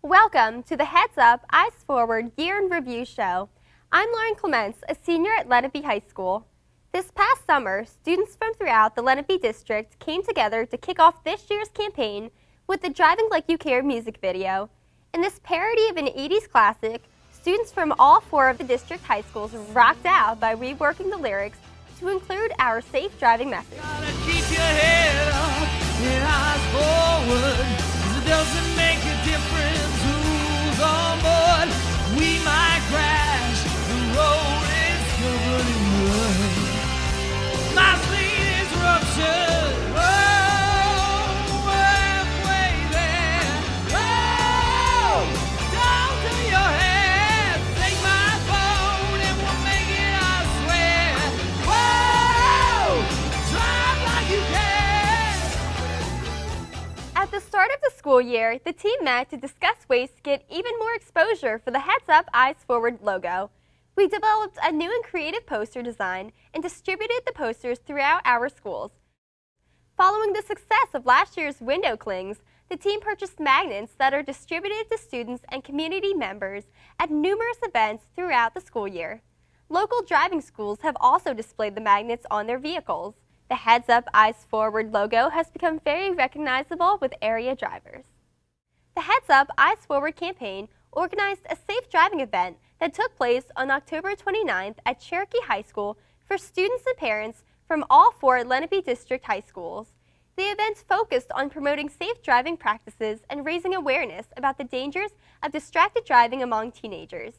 Welcome to the Heads Up, Eyes Forward Year in Review show. I'm Lauren Clements, a senior at Lenape High School. This past summer, students from throughout the Lenape district came together to kick off this year's campaign with the Driving Like You Care music video. In this parody of an 80s classic, students from all 4 of the district high schools rocked out by reworking the lyrics to include our safe driving message. Gotta keep your head up and eyes forward, 'cause it doesn't make a difference who's on board. We might crash, the road is covered in mud. My sleeve is ruptured, oh, halfway there. Oh, down to your head, take my phone and we'll make it, I swear. Whoa, drive like you can. At the start of the school year, the team met to discuss ways to get even more exposure for the Heads Up, Eyes Forward logo. We developed a new and creative poster design and distributed the posters throughout our schools. Following the success of last year's window clings, the team purchased magnets that are distributed to students and community members at numerous events throughout the school year. Local driving schools have also displayed the magnets on their vehicles. The Heads Up, Eyes Forward logo has become very recognizable with area drivers. The Heads Up, Eyes Forward campaign organized a safe driving event that took place on October 29th at Cherokee High School for students and parents from all 4 Lenape District high schools. The event focused on promoting safe driving practices and raising awareness about the dangers of distracted driving among teenagers.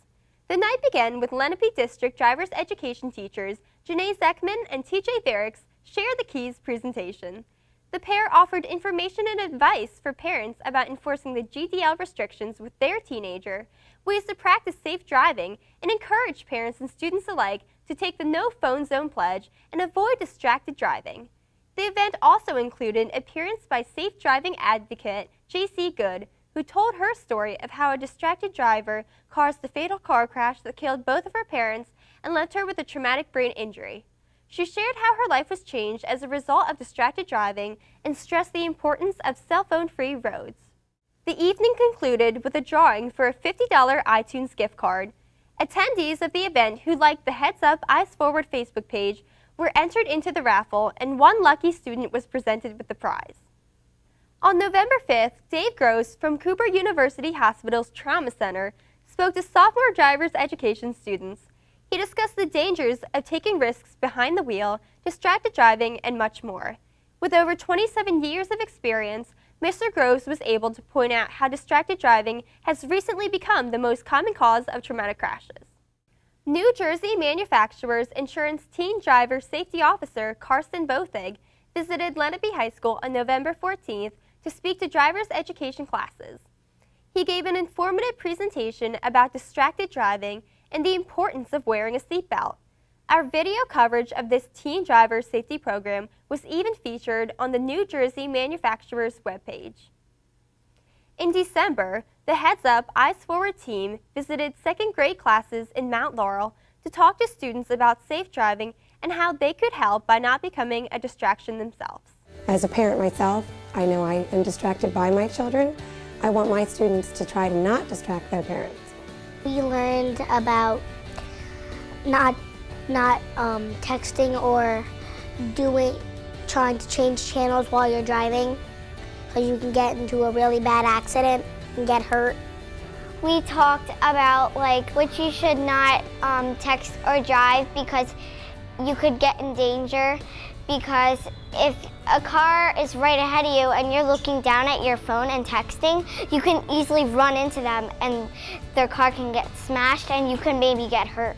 The night began with Lenape District driver's education teachers Janae Zeckman and TJ Variks share the keys presentation. The pair offered information and advice for parents about enforcing the GDL restrictions with their teenager, ways to practice safe driving, and encourage parents and students alike to take the No Phone Zone pledge and avoid distracted driving. The event also included an appearance by safe driving advocate JC Good, who told her story of how a distracted driver caused the fatal car crash that killed both of her parents and left her with a traumatic brain injury. She shared how her life was changed as a result of distracted driving and stressed the importance of cell phone-free roads. The evening concluded with a drawing for a $50 iTunes gift card. Attendees of the event who liked the Heads Up, Eyes Forward Facebook page were entered into the raffle, and one lucky student was presented with the prize. On November 5th, Dave Gross from Cooper University Hospital's Trauma Center spoke to sophomore driver's education students. He discussed the dangers of taking risks behind the wheel, distracted driving, and much more. With over 27 years of experience, Mr. Gross was able to point out how distracted driving has recently become the most common cause of traumatic crashes. New Jersey Manufacturers Insurance Teen Driver Safety Officer Karsten Bothig visited Lenape High School on November 14th to speak to driver's education classes. He gave an informative presentation about distracted driving and the importance of wearing a seatbelt. Our video coverage of this teen driver safety program was even featured on the New Jersey Manufacturers webpage. In December, the Heads Up, Eyes Forward team visited 2nd grade classes in Mount Laurel to talk to students about safe driving and how they could help by not becoming a distraction themselves. As a parent myself, I know I am distracted by my children. I want my students to try to not distract their parents. We learned about not texting or trying to change channels while you're driving, because you can get into a really bad accident and get hurt. We talked about which you should not text or drive because you could get in danger, because if a car is right ahead of you and you're looking down at your phone and texting, you can easily run into them and their car can get smashed and you can maybe get hurt.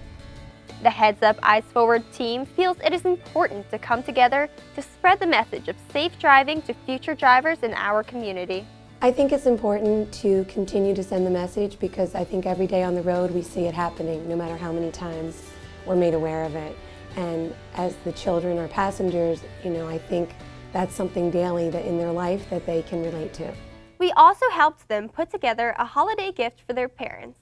The Heads Up, Eyes Forward team feels it is important to come together to spread the message of safe driving to future drivers in our community. I think it's important to continue to send the message because I think every day on the road we see it happening, no matter how many times we're made aware of it. And as the children are passengers, I think that's something daily that in their life that they can relate to. We also helped them put together a holiday gift for their parents.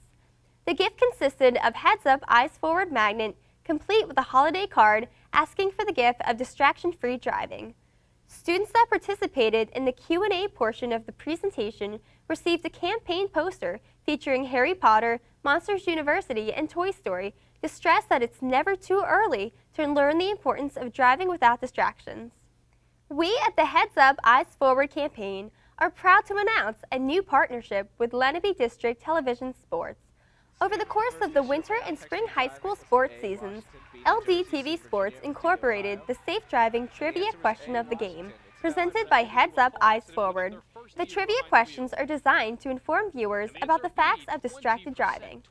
The gift consisted of Heads Up, Eyes Forward magnet, complete with a holiday card asking for the gift of distraction-free driving. Students that participated in the Q&A portion of the presentation received a campaign poster featuring Harry Potter, Monsters University, and Toy Story to stress that it's never too early to learn the importance of driving without distractions. We at the Heads Up, Eyes Forward campaign are proud to announce a new partnership with Lenape District Television Sports. Over the course of the winter and spring high school sports seasons, LDTV Sports incorporated the safe driving trivia question of the game, presented by Heads Up, Eyes Forward. The trivia questions are designed to inform viewers about the facts of distracted driving.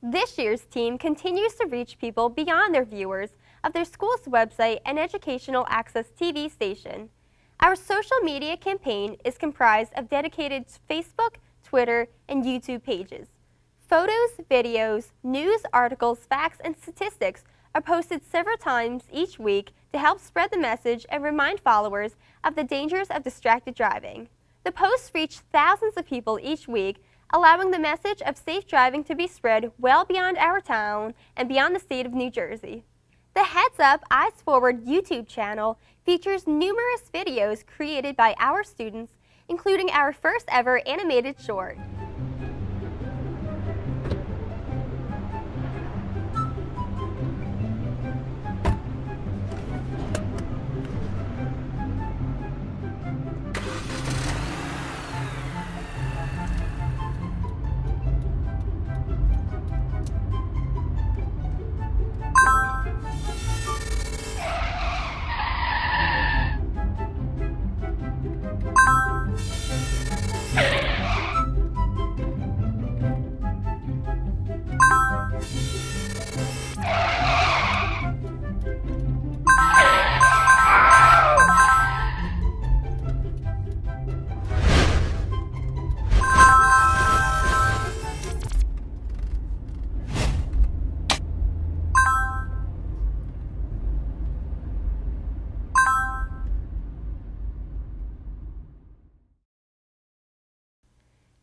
This year's team continues to reach people beyond their viewers of their school's website and educational access TV station. Our social media campaign is comprised of dedicated Facebook, Twitter, and YouTube pages. Photos, videos, news, articles, facts, and statistics are posted several times each week to help spread the message and remind followers of the dangers of distracted driving. The posts reach thousands of people each week, allowing the message of safe driving to be spread well beyond our town and beyond the state of New Jersey. The Heads Up, Eyes Forward YouTube channel features numerous videos created by our students, including our first ever animated short.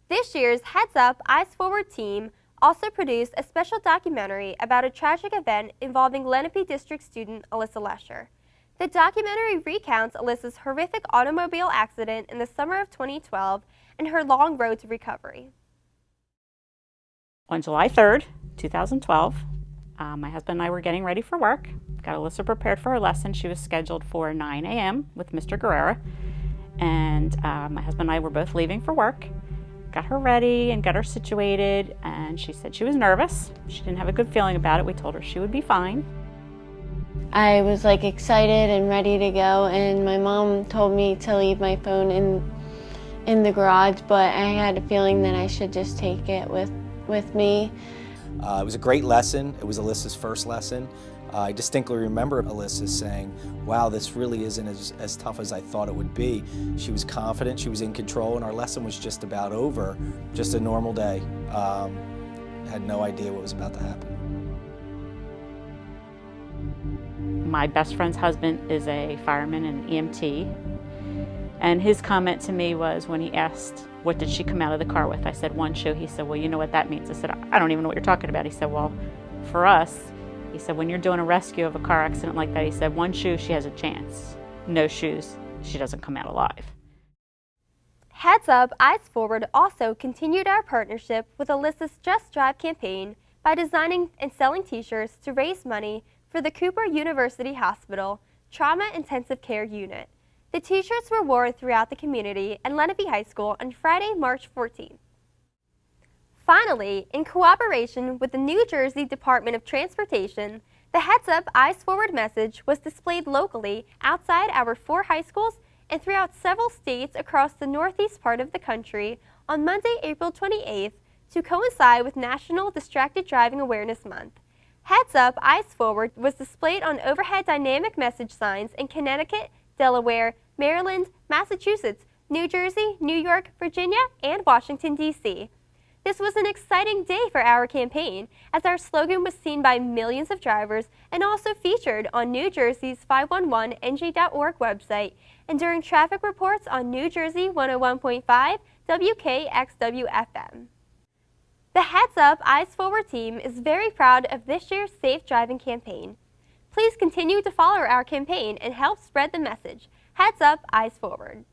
This year's Heads Up, Eyes Forward team also produced a special documentary about a tragic event involving Lenape District student Alyssa Lesher. The documentary recounts Alyssa's horrific automobile accident in the summer of 2012 and her long road to recovery. On July 3rd, 2012, my husband and I were getting ready for work. Got Alyssa prepared for her lesson. She was scheduled for 9 a.m. with Mr. Guerrera. And my husband and I were both leaving for work. Got her ready and got her situated, and she said she was nervous. She didn't have a good feeling about it. We told her she would be fine. I was excited and ready to go, and my mom told me to leave my phone in the garage, but I had a feeling that I should just take it with me. It was a great lesson. It was Alyssa's first lesson. I distinctly remember Alyssa saying, wow, this really isn't as tough as I thought it would be. She was confident, she was in control, and our lesson was just about over. Just a normal day. Had no idea what was about to happen. My best friend's husband is a fireman and an EMT, and his comment to me was when he asked, what did she come out of the car with? I said, one shoe. He said, well, you know what that means. I said, I don't even know what you're talking about. He said, well, for us, he said, when you're doing a rescue of a car accident like that, he said, one shoe, she has a chance. No shoes, she doesn't come out alive. Heads Up, Eyes Forward also continued our partnership with Alyssa's Just Drive campaign by designing and selling t-shirts to raise money for the Cooper University Hospital Trauma Intensive Care Unit. The t-shirts were worn throughout the community and Lenape High School on Friday, March 14th. Finally, in cooperation with the New Jersey Department of Transportation, the Heads Up, Eyes Forward message was displayed locally outside our 4 high schools and throughout several states across the northeast part of the country on Monday, April 28th to coincide with National Distracted Driving Awareness Month. Heads Up, Eyes Forward was displayed on overhead dynamic message signs in Connecticut, Delaware, Maryland, Massachusetts, New Jersey, New York, Virginia, and Washington, D.C. This was an exciting day for our campaign, as our slogan was seen by millions of drivers and also featured on New Jersey's 511ng.org website and during traffic reports on New Jersey 101.5 WKXW-FM. The Heads Up, Eyes Forward team is very proud of this year's Safe Driving campaign. Please continue to follow our campaign and help spread the message. Heads Up, Eyes Forward.